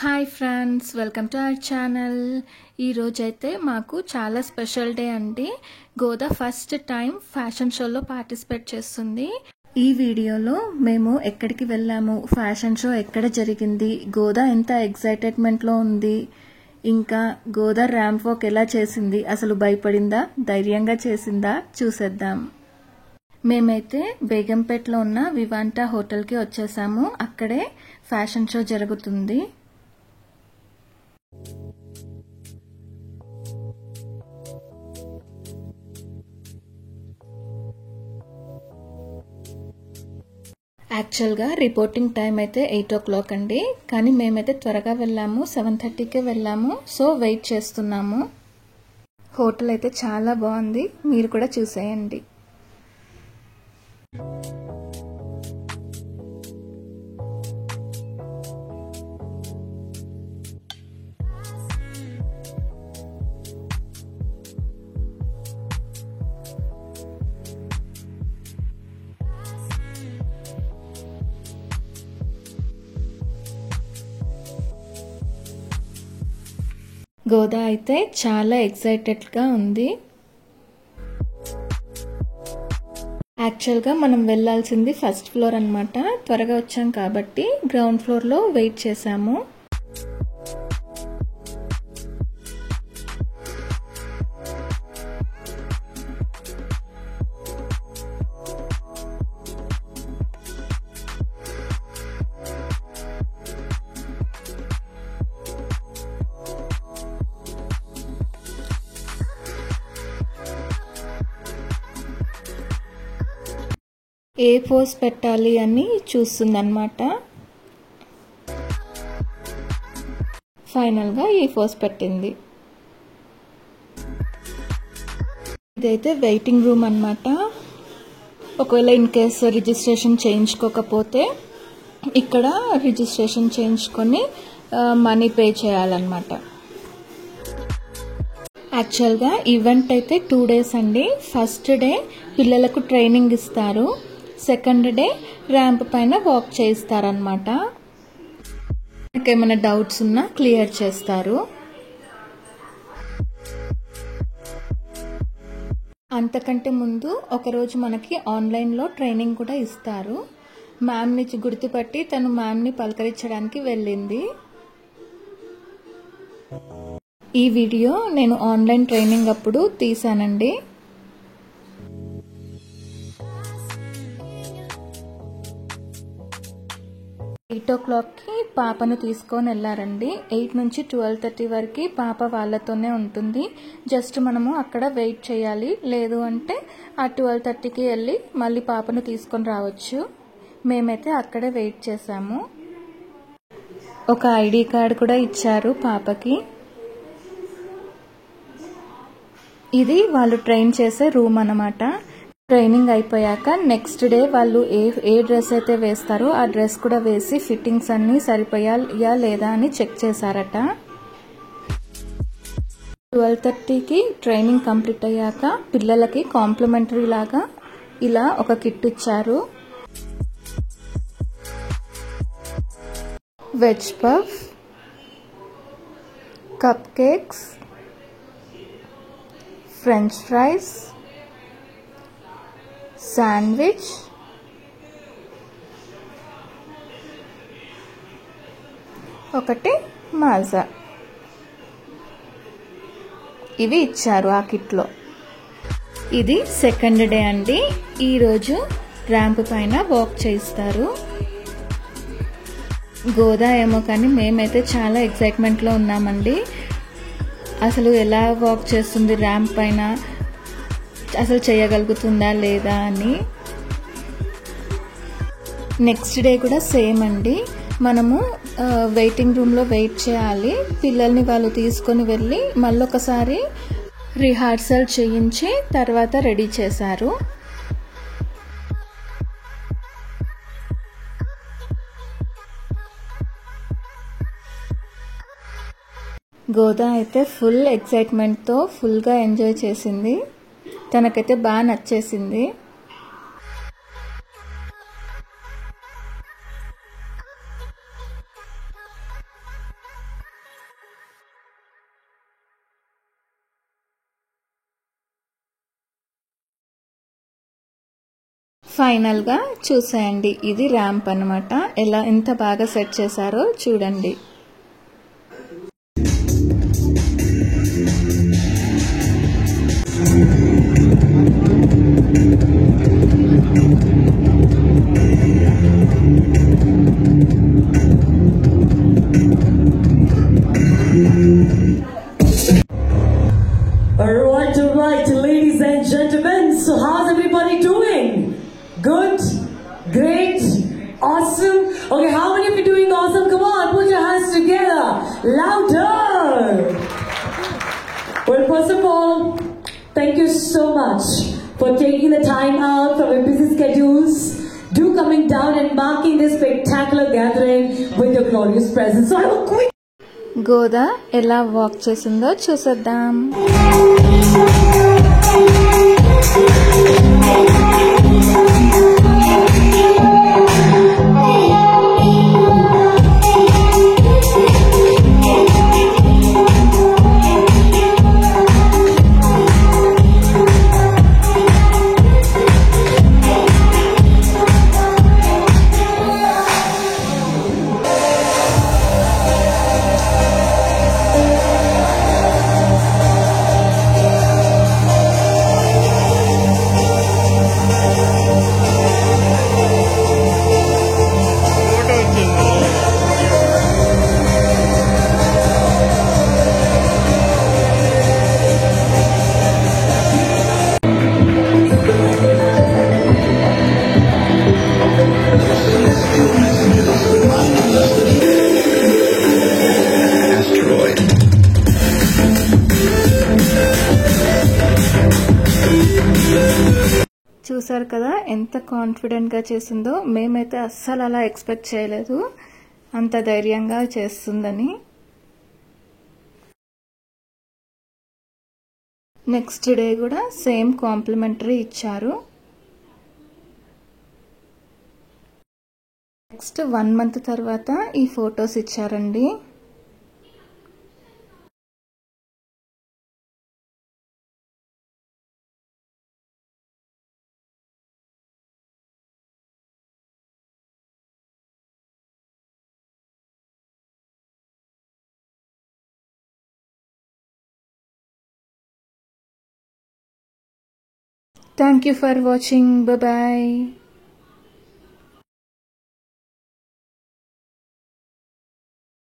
Hi friends, welcome to our channel. ఈరోజైతే మాకు చాలా స్పెషల్ డే అండి. గోదా ఫస్ట్ టైం ఫ్యాషన్ షోలో పార్టిసిపేట్ చేస్తుంది. ఈ వీడియోలో మేము ఎక్కడికి వెళ్ళాము, ఫ్యాషన్ షో ఎక్కడ జరిగింది, గోదా ఎంత ఎక్సైటెడ్మెంట్లో ఉంది, ఇంకా గోదా ర్యాంప్ వాక్ ఎలా చేసింది, అసలు భయపడిందా ధైర్యంగా చేసిందా చూసేద్దాం. మేమైతే బేగంపేటలో ఉన్న వివాంటా హోటల్కి వచ్చేసాము. అక్కడే ఫ్యాషన్ షో జరుగుతుంది. యాక్చువల్గా రిపోర్టింగ్ టైం అయితే 8 o'clock అండి, కానీ మేమైతే త్వరగా వెళ్ళాము, 7:30కే వెళ్ళాము. సో వెయిట్ చేస్తున్నాము. హోటల్ అయితే చాలా బాగుంది, మీరు కూడా చూసేయండి. గోదా అయితే చాలా ఎక్సైటెడ్గా ఉంది. యాక్చువల్గా మనం వెళ్ళాల్సింది ఫస్ట్ ఫ్లోర్ అన్నమాట. త్వరగా వచ్చాం కాబట్టి గ్రౌండ్ ఫ్లోర్లో వెయిట్ చేసాము. ఏ పోజ్ పెట్టాలి అని చూస్తుందన్నమాట. ఫైనల్గా ఈ పోజ్ పెట్టింది. ఇదైతే వెయిటింగ్ రూమ్ అన్నమాట. ఒకవేళ ఇన్ కేస్ రిజిస్ట్రేషన్ చేయించుకోకపోతే ఇక్కడ రిజిస్ట్రేషన్ చేయించుకొని మనీ పే చేయాలన్నమాట. యాక్చువల్గా ఈవెంట్ అయితే 2 days అండి. ఫస్ట్ డే పిల్లలకు ట్రైనింగ్ ఇస్తారు, సెకండ్ డే ర్యాంప్ పైన వాక్ చేయిస్తారనమాట. ఏమైనా డౌట్స్ ఉన్నా క్లియర్ చేస్తారు. అంతకంటే ముందు ఒకరోజు మనకి ఆన్లైన్లో ట్రైనింగ్ కూడా ఇస్తారు. మ్యామ్ని గుర్తుపట్టి తను మ్యామ్ని పలకరించడానికి వెళ్ళింది. ఈ వీడియో నేను ఆన్లైన్ ట్రైనింగ్ అప్పుడు తీసానండి. ఎయిట్ ఓ క్లాక్కి పాపను తీసుకొని వెళ్ళారండి. 8 నుంచి 12:30 వరకు పాప వాళ్ళతోనే ఉంటుంది. జస్ట్ మనము అక్కడ వెయిట్ చేయాలి, లేదు అంటే ఆ 12:30కి వెళ్ళి మళ్ళీ పాపను తీసుకొని రావచ్చు. మేమైతే అక్కడే వెయిట్ చేసాము. ఒక ఐడి కార్డ్ కూడా ఇచ్చారు పాపకి. ఇది వాళ్ళు ట్రైన్ చేసే రూమ్ అన్నమాట. ట్రైనింగ్ అయిపోయాక నెక్స్ట్ డే వాళ్ళు ఏ డ్రెస్ అయితే వేస్తారో ఆ డ్రెస్ కూడా వేసి ఫిట్టింగ్స్ అన్నీ సరిపోయా లేదా అని చెక్ చేశారట. 12:30కి ట్రైనింగ్ కంప్లీట్ అయ్యాక పిల్లలకి కాంప్లిమెంటరీ లాగా ఇలా ఒక కిట్ ఇచ్చారు. Veg puff, cup cakes, French fries, sandwich, ఒకటి మాజా, ఇవి ఇచ్చారు ఆ కిట్లో. ఇది సెకండ్ డే అండి. ఈరోజు ర్యాంప్ పైన వాక్ చేయిస్తారు. గోదా ఏమో కానీ మేమైతే చాలా ఎక్సైట్మెంట్లో ఉన్నామండి. అసలు ఎలా వాక్ చేస్తుంది ర్యాంప్ పైన, అసలు చేయగలుగుతుందా లేదా అని. నెక్స్ట్ డే కూడా సేమ్ అండి. మనము వెయిటింగ్ రూమ్లో వెయిట్ చేయాలి. పిల్లల్ని వాళ్ళు తీసుకొని వెళ్ళి మళ్ళొకసారి రిహార్సల్ చేయించి తర్వాత రెడీ చేశారు. గోదా అయితే ఫుల్ ఎక్సైట్మెంట్తో ఫుల్గా ఎంజాయ్ చేసింది. తనకైతే బాగా నచ్చేసింది. ఫైనల్ గా చూసేయండి, ఇది ర్యాంప్ అన్నమాట. ఎంత బాగా సెట్ చేశారో చూడండి. Alright, ladies and gentlemen. So how's everybody doing? Good? Great? Awesome? Okay, how many of you doing awesome? Come on, put your hands together. Louder! Well, first of all, thank you so much for taking the time out from your busy schedules. Do coming down and marking this spectacular gathering with your glorious presence. So I have a quick గోదా ఎలా walk చేసిందో చూసేద్దాం. చూసారు కదా ఎంత confident గా చేసిందో. మేమైతే అస్సలు అలా ఎక్స్పెక్ట్ చేయలేదు, అంత ధైర్యంగా చేస్తుందని. నెక్స్ట్ డే కూడా సేమ్ కాంప్లిమెంటరీ ఇచ్చారు. నెక్స్ట్ 1 మంత్ తర్వాత ఈ ఫొటోస్ ఇచ్చారండి. Thank you for watching. Bye bye.